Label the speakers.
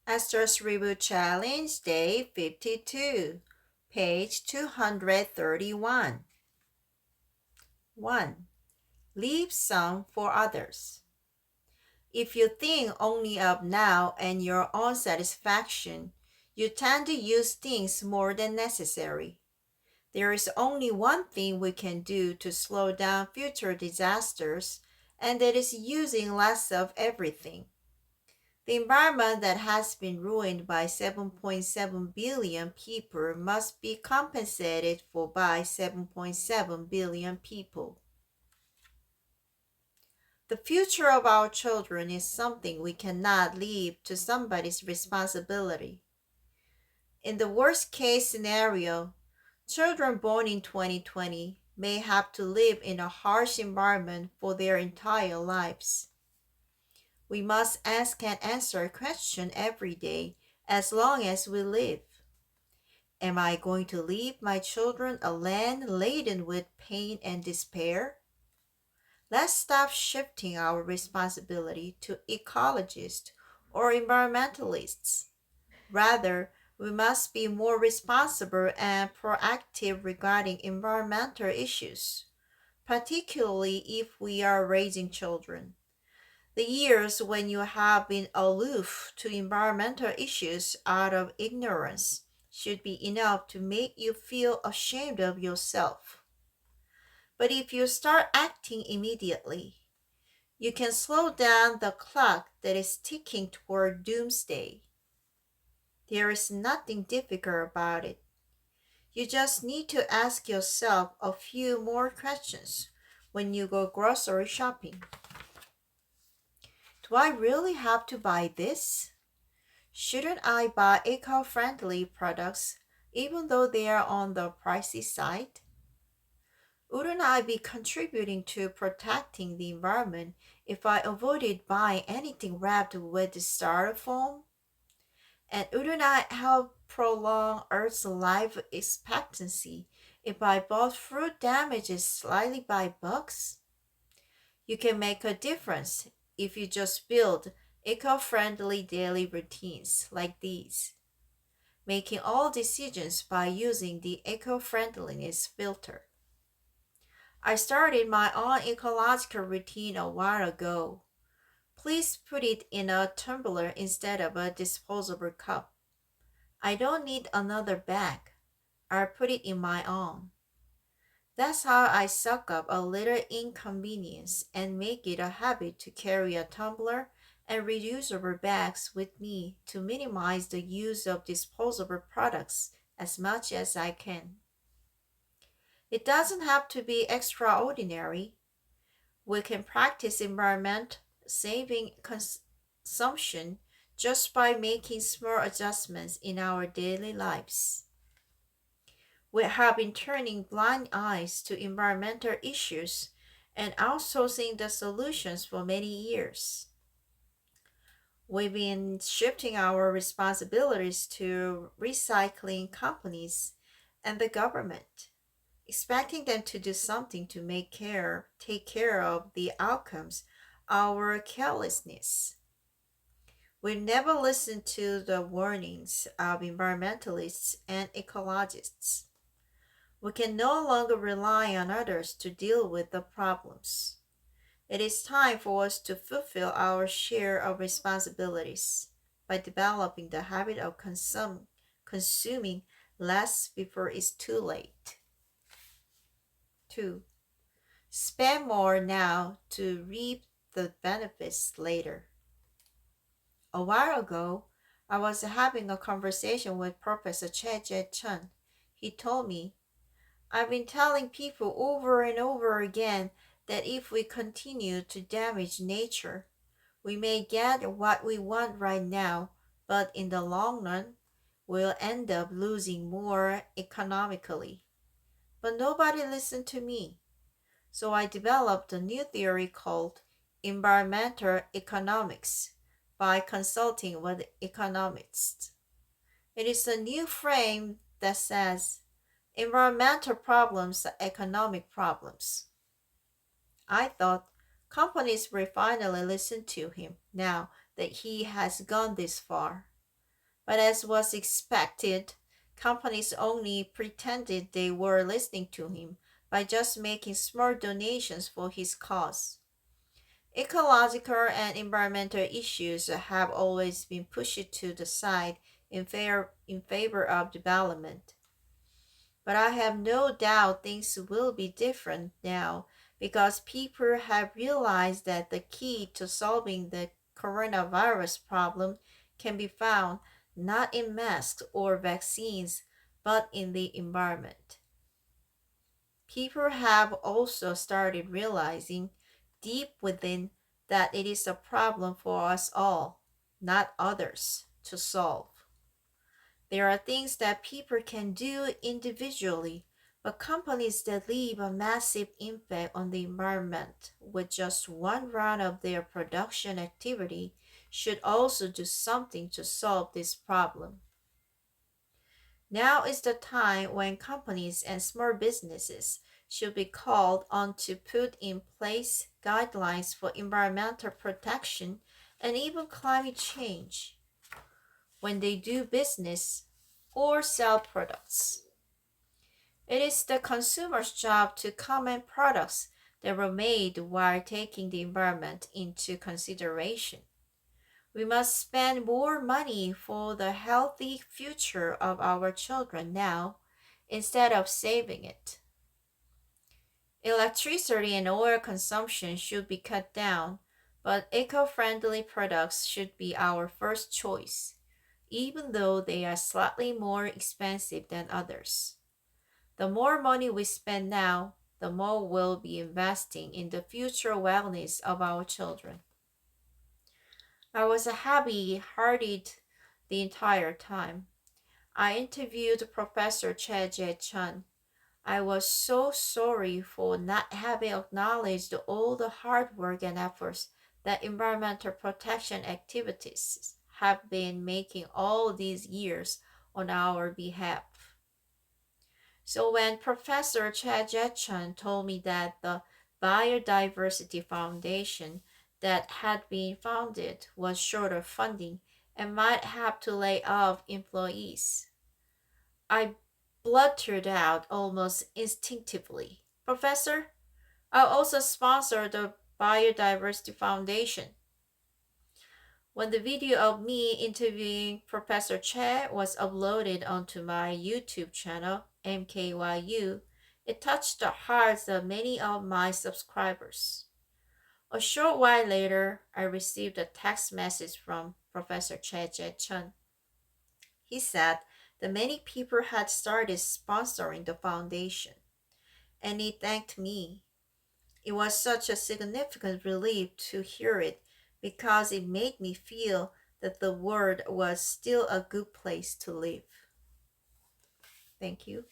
Speaker 1: Esther's Reboot Challenge, Day 52, page 231. 1. Leave some for others. If you think only of now and your own satisfaction, you tend to use things more than necessary. There is only one thing we can do to slow down future disasters, and that is using less of everything. The environment that has been ruined by 7.7 billion people must be compensated for by 7.7 billion people. The future of our children is something we cannot leave to somebody's responsibility. In the worst case scenario, children born in 2020 may have to live in a harsh environment for their entire lives. We must ask and answer a question every day as long as we live. Am I going to leave my children a land laden with pain and despair? Let's stop shifting our responsibility to ecologists or environmentalists. Rather, we must be more responsible and proactive regarding environmental issues, particularly if we are raising children. The years when you have been aloof to environmental issues out of ignorance should be enough to make you feel ashamed of yourself. But if you start acting immediately, you can slow down the clock that is ticking toward doomsday. There is nothing difficult about it. You just need to ask yourself a few more questions when you go grocery shopping. Do I really have to buy this? Shouldn't I buy eco-friendly products even though they are on the pricey side? Wouldn't I be contributing to protecting the environment if I avoided buying anything wrapped with styrofoam? And wouldn't I help prolong Earth's life expectancy if I bought fruit damaged slightly by bugs? You can make a difference if you just build eco-friendly daily routines like these, making all decisions by using the eco-friendliness filter. I started my own ecological routine a while ago. Please put it in a tumbler instead of a disposable cup. I don't need another bag. I'll put it in my own. That's how I suck up a little inconvenience and make it a habit to carry a tumbler and reusable bags with me to minimize the use of disposable products as much as I can. It doesn't have to be extraordinary. We can practice environment saving consumption just by making small adjustments in our daily lives. We have been turning blind eyes to environmental issues and outsourcing the solutions for many years. We've been shifting our responsibilities to recycling companies and the government, expecting them to do something to take care of the outcomes of our carelessness. We've never listened to the warnings of environmentalists and ecologists. We can no longer rely on others to deal with the problems. It is time for us to fulfill our share of responsibilities by developing the habit of consuming less before it's too late. 2. Spend more now to reap the benefits later. A while ago, I was having a conversation with Professor Che Chen. He told me, I've been telling people over and over again that if we continue to damage nature, we may get what we want right now, but in the long run, we'll end up losing more economically. But nobody listened to me. So I developed a new theory called environmental economics by consulting with economists. It is a new frame that says environmental problems are economic problems. I thought companies will finally listen to him now that he has gone this far. But as was expected, companies only pretended they were listening to him by just making small donations for his cause. Ecological and environmental issues have always been pushed to the side in favor of development. But I have no doubt things will be different now because people have realized that the key to solving the coronavirus problem can be found not in masks or vaccines, but in the environment. People have also started realizing deep within that it is a problem for us all, not others, to solve. There are things that people can do individually, but companies that leave a massive impact on the environment with just one round of their production activity should also do something to solve this problem. Now is the time when companies and small businesses should be called on to put in place guidelines for environmental protection and even climate change when they do business or sell products. It is the consumer's job to comment products that were made while taking the environment into consideration. We must spend more money for the healthy future of our children now instead of saving it. Electricity and oil consumption should be cut down, but eco friendly products should be our first choice, even though they are slightly more expensive than others. The more money we spend now, the more we'll be investing in the future wellness of our children. I was happy hearted the entire time. I interviewed Professor Che Chun. I was so sorry for not having acknowledged all the hard work and efforts that environmental protection activities have been making all these years on our behalf. So when Professor Che Chun told me that the Biodiversity Foundation that had been founded was short of funding and might have to lay off employees, I blurted out almost instinctively, Professor, I'll also sponsor the Biodiversity Foundation. When the video of me interviewing Professor Che was uploaded onto my YouTube channel, MKYU, it touched the hearts of many of my subscribers. A short while later, I received a text message from Professor Che Chun. He said that many people had started sponsoring the foundation, and he thanked me. It was such a significant relief to hear it because it made me feel that the world was still a good place to live. Thank you.